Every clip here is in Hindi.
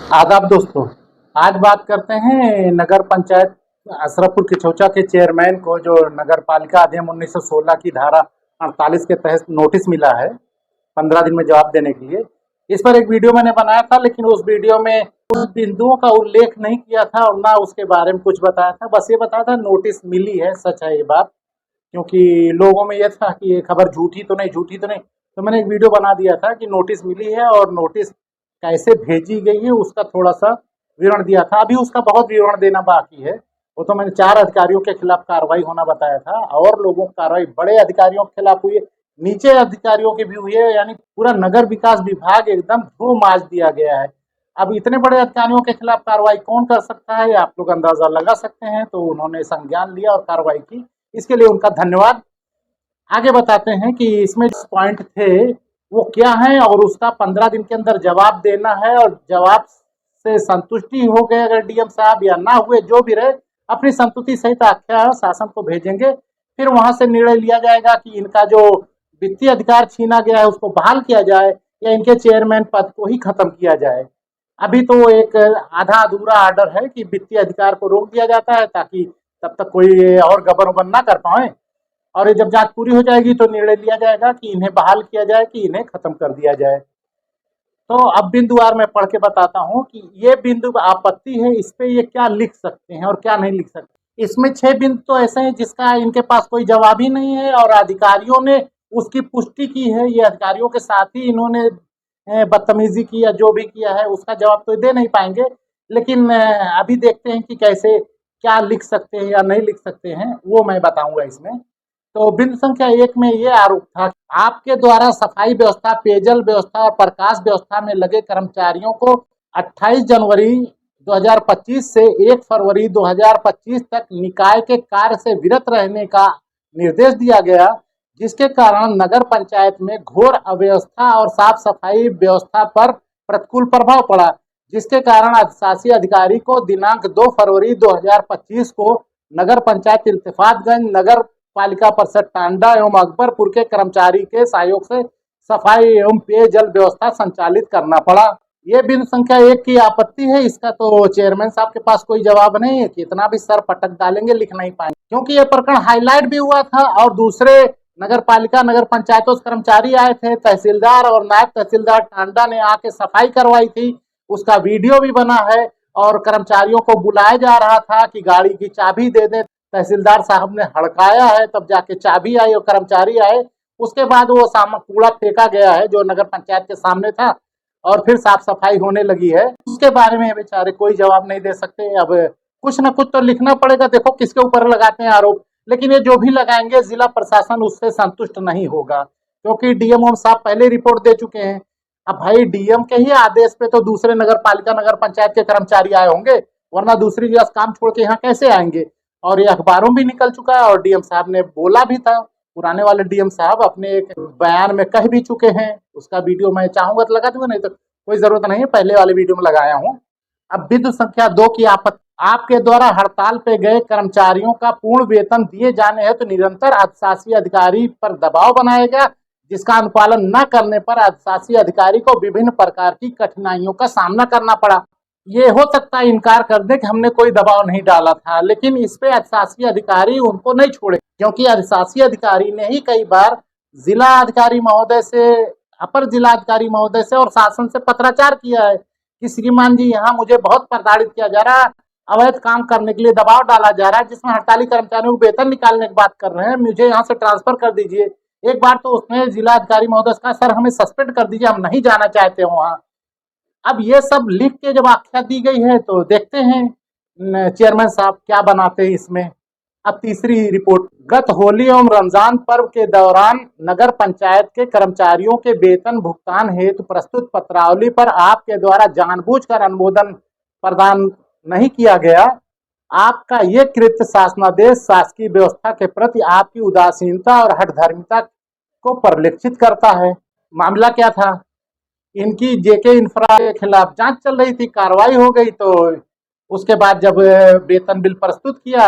आदाब दोस्तों। आज बात करते हैं नगर पंचायत अशरफपुर किछौचा के चेयरमैन को जो नगर पालिका अधिनियम 1916 की धारा 48 के तहत नोटिस मिला है 15 दिन में जवाब देने के लिए। इस पर एक वीडियो मैंने बनाया था, लेकिन उस वीडियो में उन बिंदुओं का उल्लेख नहीं किया था और ना उसके बारे में कुछ बताया था। बस ये बताया था नोटिस मिली है, सच है ये बात, क्योंकि लोगों में यह था कि ये खबर झूठी तो नहीं, झूठी तो नहीं। तो मैंने एक वीडियो बना दिया था कि नोटिस मिली है और नोटिस कैसे भेजी गई है उसका थोड़ा सा विवरण दिया था। अभी उसका बहुत विवरण देना बाकी है। वो तो मैंने 4 अधिकारियों के खिलाफ कार्रवाई होना बताया था और लोगों की कार्रवाई बड़े अधिकारियों के खिलाफ हुई है, नीचे अधिकारियों की भी हुई है, यानी पूरा नगर विकास विभाग एकदम धो माज दिया गया है। अब इतने बड़े अधिकारियों के खिलाफ कार्रवाई कौन कर सकता है, आप लोग अंदाजा लगा सकते हैं। तो उन्होंने संज्ञान लिया और कार्रवाई की, इसके लिए उनका धन्यवाद। आगे बताते हैं कि इसमें जिस पॉइंट थे वो क्या है और उसका 15 दिन के अंदर जवाब देना है, और जवाब से संतुष्टि हो गए अगर डीएम साहब या ना हुए, जो भी रहे, अपनी संतुष्टि सहित आख्या शासन को भेजेंगे। फिर वहां से निर्णय लिया जाएगा कि इनका जो वित्तीय अधिकार छीना गया है उसको बहाल किया जाए या इनके चेयरमैन पद को ही खत्म किया जाए। अभी तो एक आधा अधूरा ऑर्डर है कि वित्तीय अधिकार को रोक दिया जाता है ताकि तब तक कोई और गबन उबन ना कर पाए, और ये जब जांच पूरी हो जाएगी तो निर्णय लिया जाएगा कि इन्हें बहाल किया जाए कि इन्हें खत्म कर दिया जाए। तो अब बिंदुवार मैं पढ़ के बताता हूँ कि ये बिंदु आपत्ति है, इस पे ये क्या लिख सकते हैं और क्या नहीं लिख सकते। इसमें 6 बिंदु तो ऐसे हैं जिसका इनके पास कोई जवाब ही नहीं है और अधिकारियों ने उसकी पुष्टि की है। ये अधिकारियों के साथ ही इन्होंने बदतमीजी की या जो भी किया है उसका जवाब तो दे नहीं पाएंगे। लेकिन अभी देखते हैं कि कैसे क्या लिख सकते हैं या नहीं लिख सकते हैं, वो मैं बताऊंगा इसमें। तो बिंदु संख्या 1 में ये आरोप था कि आपके द्वारा सफाई व्यवस्था, पेयजल व्यवस्था और प्रकाश व्यवस्था में लगे कर्मचारियों को 28 जनवरी 2025 से 1 फरवरी 2025 तक निकाय के कार्य से विरत रहने का निर्देश दिया गया, जिसके कारण नगर पंचायत में घोर अव्यवस्था और साफ सफाई व्यवस्था पर प्रतिकूल प्रभाव पड़ा, जिसके कारण शासी अधिकारी को दिनांक 2 फरवरी 2025 को नगर पंचायत इल्तिफातगंज नगर पालिका परिषद टांडा एवं अकबरपुर के कर्मचारी के सहयोग से सफाई एवं पेयजल व्यवस्था संचालित करना पड़ा। ये बिंदु संख्या 1 की आपत्ति है। इसका तो चेयरमैन साहब के पास कोई जवाब नहीं है, कितना भी सर पटक डालेंगे लिख नहीं पाएंगे, क्योंकि ये प्रकरण हाईलाइट भी हुआ था और दूसरे नगर पालिका नगर पंचायतों से कर्मचारी आए थे, तहसीलदार और नायब तहसीलदार टांडा ने आके सफाई करवाई थी, उसका वीडियो भी बना है। और कर्मचारियों को बुलाया जा रहा था कि गाड़ी की चाबी दे दें, तहसीलदार साहब ने हड़काया है, तब जाके चाबी आई और कर्मचारी आए। उसके बाद वो कूड़ा फेंका गया है जो नगर पंचायत के सामने था और फिर साफ सफाई होने लगी है। उसके बारे में बेचारे कोई जवाब नहीं दे सकते। अब कुछ ना कुछ तो लिखना पड़ेगा, देखो किसके ऊपर लगाते हैं आरोप। लेकिन ये जो भी लगाएंगे जिला प्रशासन उससे संतुष्ट नहीं होगा, क्योंकि डीएम साहब पहले रिपोर्ट दे चुके हैं। अब भाई डीएम के ही आदेश पे तो दूसरे नगर पालिका नगर पंचायत के कर्मचारी आए होंगे, वरना दूसरी जगह काम छोड़ के यहाँ कैसे आएंगे। और ये अखबारों भी निकल चुका है और डीएम साहब ने बोला भी था, पुराने वाले डीएम साहब अपने एक बयान में कह भी चुके हैं। उसका वीडियो मैं चाहूंगा तो लगा दूंगा, नहीं तो कोई जरूरत नहीं है, पहले वाले वीडियो में लगाया हूँ। अब बिंदु संख्या 2 की आपत्ति, आपके द्वारा हड़ताल पे गए कर्मचारियों का पूर्ण वेतन दिए जाने हेतु तो निरंतर अधिशासी अधिकारी पर दबाव बनाया गया, जिसका अनुपालन न करने पर अधिशासी अधिकारी को विभिन्न प्रकार की कठिनाइयों का सामना करना पड़ा। ये हो सकता है इनकार कर दे कि हमने कोई दबाव नहीं डाला था, लेकिन इस पे अधिशासी अधिकारी उनको नहीं छोड़े, क्योंकि अधिशासी अधिकारी ने ही कई बार जिला अधिकारी महोदय से, अपर जिला अधिकारी महोदय से और शासन से पत्राचार किया है कि श्रीमान जी यहाँ मुझे बहुत प्रताड़ित किया जा रहा है, अवैध काम करने के लिए दबाव डाला जा रहा है, जिसमें हड़ताली कर्मचारियों को वेतन निकालने की बात कर रहे हैं, मुझे यहाँ से ट्रांसफर कर दीजिए। एक बार तो उसने जिला अधिकारी महोदय से कहा सर हमें सस्पेंड कर दीजिए, हम नहीं जाना चाहते वहाँ। अब ये सब लिख के जब आख्या दी गई है तो देखते हैं चेयरमैन साहब क्या बनाते हैं इसमें। अब तीसरी रिपोर्ट, गत होली एवं रमजान पर्व के दौरान नगर पंचायत के कर्मचारियों के वेतन भुगतान हेतु प्रस्तुत पत्रावली पर आपके द्वारा जानबूझकर अनुमोदन प्रदान नहीं किया गया। आपका ये कृत्य शासनादेश शासकीय व्यवस्था के प्रति आपकी उदासीनता और हठधर्मिता को परिलक्षित करता है। मामला क्या था, इनकी जेके इंफ्रा के खिलाफ जांच चल रही थी, कार्रवाई हो गई, तो उसके बाद जब वेतन बिल प्रस्तुत किया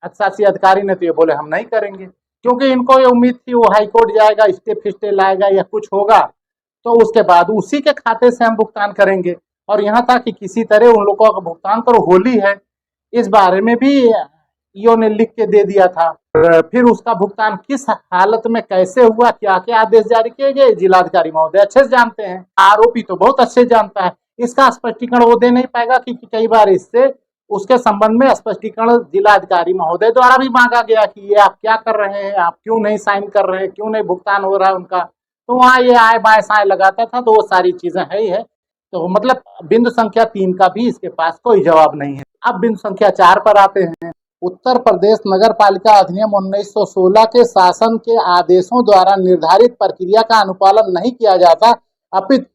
अधिशासी अधिकारी ने तो ये बोले हम नहीं करेंगे, क्योंकि इनको ये उम्मीद थी वो हाई कोर्ट जाएगा, स्टे फिस्टे लाएगा या कुछ होगा, तो उसके बाद उसी के खाते से हम भुगतान करेंगे। और यहाँ तक कि किसी तरह उन लोगों का भुगतान करो, होली है, इस बारे में भी ईओ ने लिख के दे दिया था। फिर उसका भुगतान किस हालत में कैसे हुआ, क्या क्या आदेश जारी किए गए, जिलाधिकारी महोदय अच्छे से जानते हैं, आरोपी तो बहुत अच्छे से जानता है। इसका स्पष्टीकरण वो दे नहीं पाएगा क्योंकि कई बार इससे उसके संबंध में स्पष्टीकरण जिलाधिकारी महोदय द्वारा भी मांगा गया कि ये आप क्या कर रहे हैं, आप क्यों नहीं साइन कर रहे हैं, क्यों नहीं भुगतान हो रहा है उनका। तो वहाँ ये आए बाएं साए लगाता था, तो वो सारी चीजें है ही है। तो मतलब बिंदु संख्या 3 का भी इसके पास कोई जवाब नहीं है। अब बिंदु संख्या 4 पर आते हैं। उत्तर प्रदेश नगर पालिका अधिनियम 1916 के शासन के आदेशों द्वारा निर्धारित प्रक्रिया का अनुपालन नहीं किया जाता, अपितु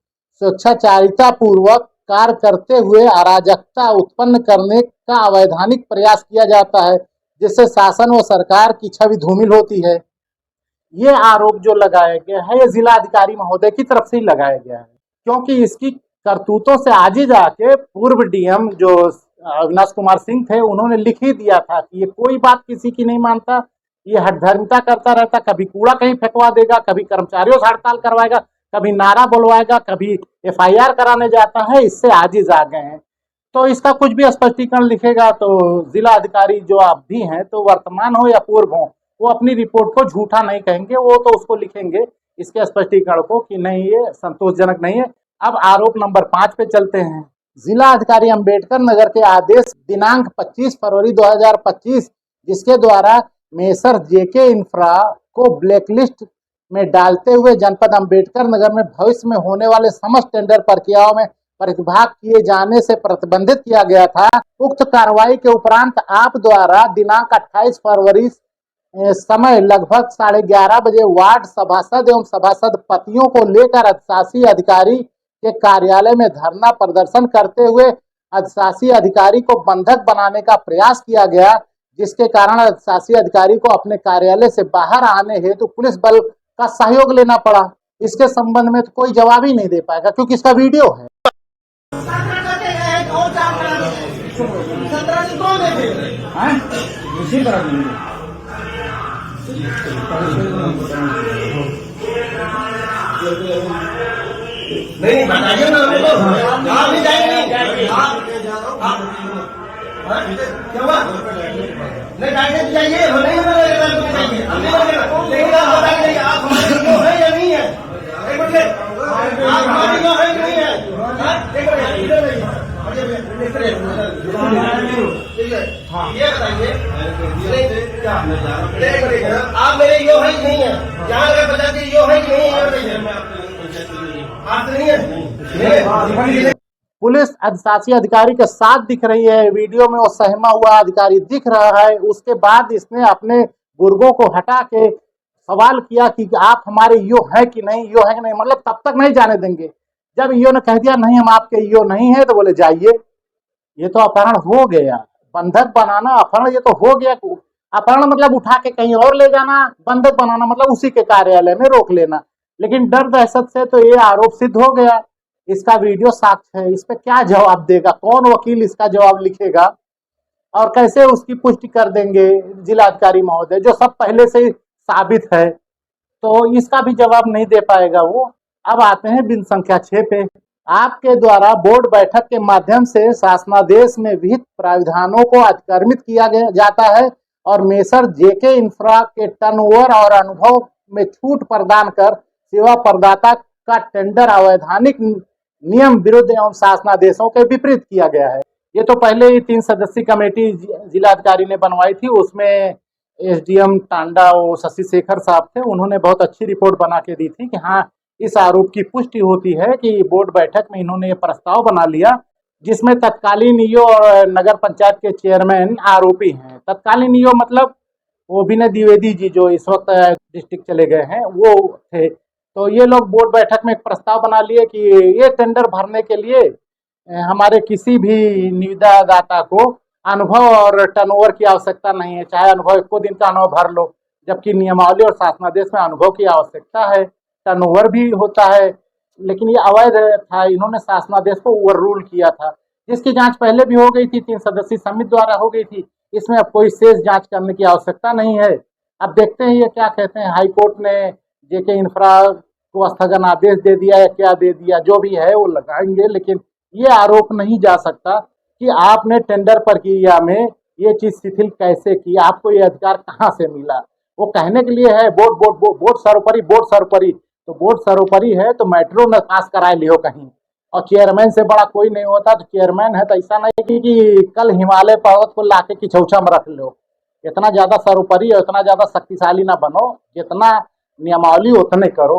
स्वेच्छाचारिता पूर्वक कार्य करते हुए अराजकता उत्पन्न करने का अवैधानिक प्रयास किया जाता है, जिससे शासन व सरकार की छवि धूमिल होती है। ये आरोप जो लगाया गया है, ये जिलाधिकारी महोदय की तरफ से ही लगाया गया है, क्योंकि इसकी करतूतों से आज ही जाके पूर्व डीएम जो अविनाश कुमार सिंह थे, उन्होंने लिख ही दिया था कि ये कोई बात किसी की नहीं मानता, ये हठधर्मिता करता रहता, कभी कूड़ा कहीं फेंकवा देगा, कभी कर्मचारियों से हड़ताल करवाएगा, कभी नारा बुलवाएगा, कभी एफआईआर कराने जाता है, इससे आजिज आ गए हैं। तो इसका कुछ भी स्पष्टीकरण लिखेगा तो जिला अधिकारी जो आप भी हैं, तो वर्तमान हो या पूर्व हो, वो अपनी रिपोर्ट को झूठा नहीं कहेंगे, वो तो उसको लिखेंगे इसके स्पष्टीकरण को कि नहीं ये संतोषजनक नहीं है। अब आरोप नंबर 5 पे चलते हैं। जिला अधिकारी अंबेडकर नगर के आदेश दिनांक 25 फरवरी 2025, जिसके द्वारा मेसर जेके इंफ्रा को ब्लैकलिस्ट में डालते हुए जनपद अंबेडकर नगर में भविष्य में होने वाले समस्त टेंडर प्रक्रियाओं में प्रतिभाग किए जाने से प्रतिबंधित किया गया था। उक्त कार्रवाई के उपरांत आप द्वारा दिनांक 28 फरवरी समय लगभग 11:30 बजे वार्ड सभासद एवं सभासद पतियों को लेकर अधिशासी अधिकारी के कार्यालय में धरना प्रदर्शन करते हुए अधिशासी अधिकारी को बंधक बनाने का प्रयास किया गया, जिसके कारण अधिशासी अधिकारी को अपने कार्यालय से बाहर आने हेतु पुलिस बल का सहयोग लेना पड़ा। इसके संबंध में तो कोई जवाब ही नहीं दे पाएगा क्योंकि इसका वीडियो है। नहीं बताइए ना, आप भी जाएंगे, क्या हुआ? नहीं जाएंगे जाइए, हम नहीं लेकिन आप बताइए आप हमारे क्यों है या नहीं है? एक मिनट, आप हमारे क्यों है नहीं है? ये बताइए आप मेरे यो है नहीं है, यहाँ लगा बता दीजिए यो है कि नहीं है। पुलिस अधिशासी अधिकारी के साथ दिख रही है, वीडियो में वो सहमा हुआ अधिकारी दिख रहा है। उसके बाद इसने अपने गुर्गों को हटा के सवाल किया कि आप हमारे ईओ है कि नहीं, ईओ है कि नहीं, मतलब तब तक नहीं जाने देंगे। जब ईओ ने कह दिया नहीं हम आपके ईओ नहीं है, तो बोले जाइए। ये तो अपहरण हो गया, बंधक बनाना अपहरण ये तो हो गया। अपहरण मतलब उठा के कहीं और ले जाना, बंधक बनाना मतलब उसी के कार्यालय में रोक लेना। लेकिन डर दहशत से तो ये आरोप सिद्ध हो गया। इसका वीडियो साक्ष्य है, इस पे क्या जवाब देगा, कौन वकील इसका जवाब लिखेगा और कैसे उसकी पुष्टि कर देंगे जिलाधिकारी महोदय, जो सब पहले से ही साबित है। तो इसका भी जवाब नहीं दे पाएगा वो। अब आते हैं बिंदु संख्या 6 पे। आपके द्वारा बोर्ड बैठक के माध्यम से शासनादेश में विहित प्राविधानों को अतिक्रमित किया जाता है और मेसर जेके इंफ्रा के टर्नओवर और अनुभव में छूट प्रदान कर सेवा प्रदाता का टेंडर अवैधानिक नियम विरुद्ध एवं शासनादेशों के विपरीत किया गया है। ये तो पहले ही 3 सदस्यीय कमेटी जिलाधिकारी ने बनवाई थी, उसमें एसडीएम टांडा वो शशि शेखर साहब थे, उन्होंने बहुत अच्छी रिपोर्ट बना के दी थी कि हाँ इस आरोप की पुष्टि होती है कि बोर्ड बैठक में इन्होंने ये प्रस्ताव बना लिया जिसमें तत्कालीन ईओ और नगर पंचायत के चेयरमैन आरोपी हैं। तत्कालीन ईओ मतलब वो विनय द्विवेदी जी जो इस वक्त डिस्ट्रिक्ट चले गए हैं वो थे। तो ये लोग बोर्ड बैठक में एक प्रस्ताव बना लिए कि ये टेंडर भरने के लिए हमारे किसी भी निविदादाता को अनुभव और टर्नओवर की आवश्यकता नहीं है, चाहे अनुभव 1 दिन का अनुभव भर लो, जबकि नियमावली और शासनादेश में अनुभव की आवश्यकता है, टर्नओवर भी होता है। लेकिन ये अवैध था, इन्होंने शासनादेश को ओवर रूल किया था, जिसकी जांच पहले भी हो गई थी, 3 सदस्यीय समिति द्वारा हो गई थी। इसमें अब कोई शेष जांच करने की आवश्यकता नहीं है। अब देखते हैं ये क्या कहते हैं। हाईकोर्ट ने जेके इंफ्रा को स्थगन आदेश दे दिया या क्या दे दिया, जो भी है वो लगाएंगे, लेकिन ये आरोप नहीं जा सकता कि आपने टेंडर प्रक्रिया में ये चीज शिथिल कैसे की, आपको ये अधिकार कहाँ से मिला। वो कहने के लिए है बोर्ड सर्वोपरि, तो बोर्ड सर्वोपरि है तो मेट्रो न पास कराए लियो कहीं, और चेयरमैन से बड़ा कोई नहीं होता। तो चेयरमैन है तो ऐसा नहीं कि कल हिमालय पर्वत को लाके किछौछा में रख लो। इतना ज्यादा सर्वोपरि और इतना ज्यादा शक्तिशाली ना बनो, जितना नियमावली उतने करो।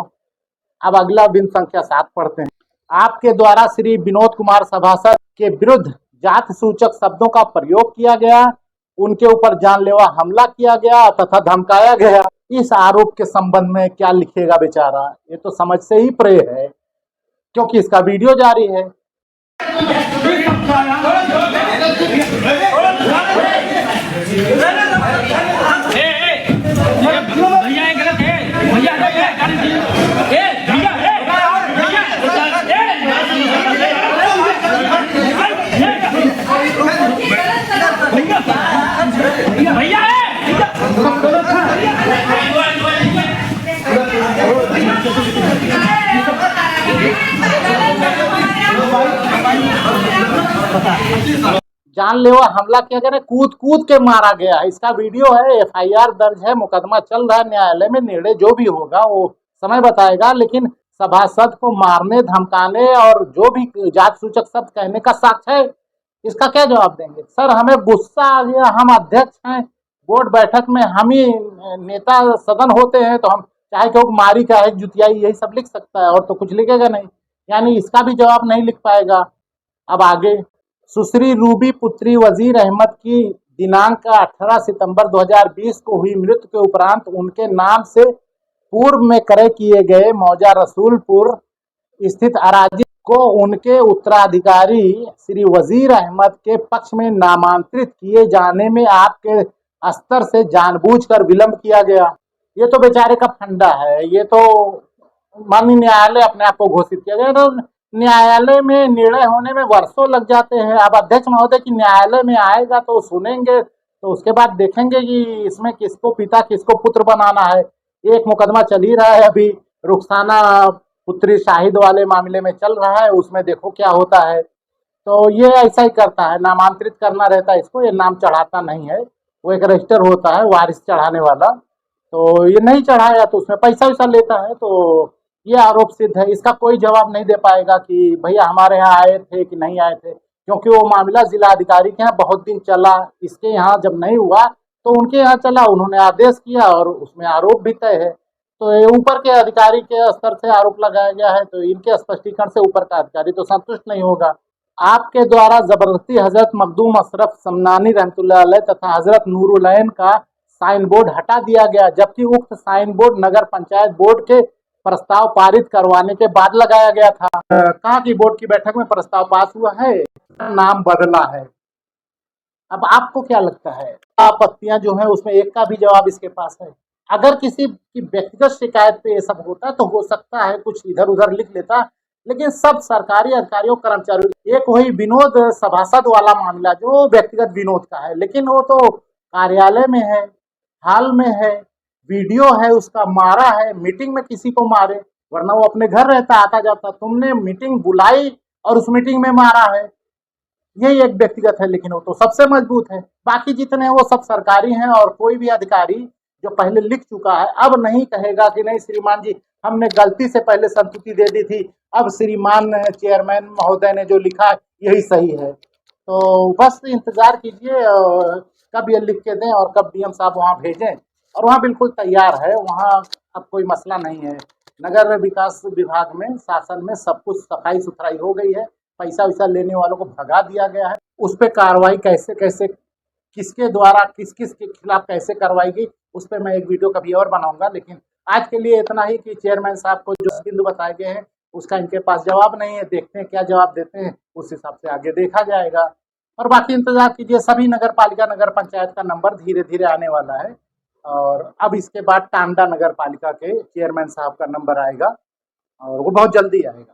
अब अगला बिन संख्या 7 पढ़ते हैं। आपके द्वारा श्री विनोद कुमार सभासद के विरुद्ध जाति सूचक शब्दों का प्रयोग किया गया, उनके ऊपर जानलेवा हमला किया गया तथा धमकाया गया। इस आरोप के संबंध में क्या लिखेगा बेचारा, ये तो समझ से ही परे है, क्योंकि इसका वीडियो जारी है। जानलेवा हमला किया गया, कूद कूद के मारा गया। इसका वीडियो है, एफआईआर दर्ज है, मुकदमा चल रहा है न्यायालय में। निर्णय जो भी होगा वो समय बताएगा, लेकिन सभासद को मारने धमकाने और जो भी जाति सूचक शब्द कहने का साक्ष्य है, इसका क्या जवाब देंगे। सर हमें गुस्सा आ गया, हम अध्यक्ष हैं, बोर्ड बैठक में हम ही नेता सदन होते हैं, तो हम चाहे क्यों मारी चाहे जुतियाई यही सब लिख सकता है, और तो कुछ लिखेगा नहीं, यानी इसका भी जवाब नहीं लिख पाएगा। अब आगे, सुश्री रूबी पुत्री वजीर अहमद की दिनांक 18 सितंबर 2020 को हुई मृत्यु के उपरांत उनके नाम से पूर्व में क्रय किए गए मौजा रसूलपुर स्थित अराजी को उनके उत्तराधिकारी श्री वजीर अहमद के पक्ष में नामांतरित किए जाने में आपके स्तर से जानबूझकर विलंब किया गया। ये तो बेचारे का फंडा है, ये तो माननीय न्यायालय अपने आप को घोषित किया गया। तो न्यायालय में निर्णय होने में वर्षों लग जाते हैं। अब अध्यक्ष महोदय की न्यायालय में आएगा तो सुनेंगे, तो उसके बाद देखेंगे कि इसमें किसको पिता किसको पुत्र बनाना है। एक मुकदमा चल ही रहा है अभी, रुखसाना पुत्री शाहिद वाले मामले में चल रहा है, उसमें देखो क्या होता है। तो ये ऐसा ही करता है, नामांतरित करना रहता है इसको, ये नाम चढ़ाता नहीं है। वो एक रजिस्टर होता है वारिस चढ़ाने वाला, तो ये नहीं चढ़ाया तो उसमें पैसा वैसा लेता है। तो ये आरोप सिद्ध है, इसका कोई जवाब नहीं दे पाएगा कि भैया हमारे यहाँ आए थे कि नहीं आए थे, क्योंकि वो मामला जिला अधिकारी के यहाँ बहुत दिन चला। इसके यहाँ जब नहीं हुआ तो उनके यहाँ चला, उन्होंने आदेश किया और उसमें आरोप भी तय है। तो ये ऊपर के अधिकारी के स्तर से आरोप लगाया गया है, तो इनके स्पष्टीकरण से ऊपर का अधिकारी तो संतुष्ट नहीं होगा। आपके द्वारा जबरदस्ती हजरत मखदूम अशरफ समनानी रहमतुल्लाह अलैह तथा हजरत नूरुलैन का साइन बोर्ड हटा दिया गया, जबकि उक्त साइन बोर्ड नगर पंचायत बोर्ड के प्रस्ताव पारित करवाने के बाद लगाया गया था। कहाँ की बोर्ड की बैठक में प्रस्ताव पास हुआ है, नाम बदला है। अब आपको क्या लगता है, आपत्तियां जो है उसमें एक का भी जवाब इसके पास है। अगर किसी की व्यक्तिगत शिकायत पे ये सब होता तो हो सकता है कुछ इधर उधर लिख लेता, लेकिन सब सरकारी अधिकारियों कर्मचारियों, एक वही विनोद सभासद वाला मामला जो व्यक्तिगत विनोद का है, लेकिन वो तो कार्यालय में है, हाल में है, वीडियो है उसका, मारा है, मीटिंग में किसी को मारे, वरना वो अपने घर रहता आता जाता। तुमने मीटिंग बुलाई और उस मीटिंग में मारा है, यही एक व्यक्तिगत है, लेकिन वो तो सबसे मजबूत है। बाकी जितने हैं वो सब सरकारी हैं, और कोई भी अधिकारी जो पहले लिख चुका है अब नहीं कहेगा कि नहीं श्रीमान जी हमने गलती से पहले संस्तुति दे दी थी, अब श्रीमान चेयरमैन महोदय ने जो लिखा यही सही है। तो बस इंतजार कीजिए कब ये लिख के दें और कब डीएम साहब वहाँ भेजें, और वहाँ बिल्कुल तैयार है, वहाँ अब कोई मसला नहीं है। नगर विकास विभाग में, शासन में सब कुछ सफाई सुथराई हो गई है, पैसा वैसा लेने वालों को भगा दिया गया है। उस पर कार्रवाई कैसे कैसे, किसके द्वारा किस किस के खिलाफ कैसे करवाई गई, उस पर मैं एक वीडियो कभी और बनाऊंगा। लेकिन आज के लिए इतना ही कि चेयरमैन साहब को जो बिंदु बताए गए हैं उसका इनके पास जवाब नहीं है, देखते हैं क्या जवाब देते हैं, उस हिसाब से आगे देखा जाएगा। और बाकी इंतजार कीजिए, सभी नगर पालिका नगर पंचायत का नंबर धीरे धीरे आने वाला है, और अब इसके बाद टांडा नगर पालिका के चेयरमैन साहब का नंबर आएगा, और वो बहुत जल्दी आएगा।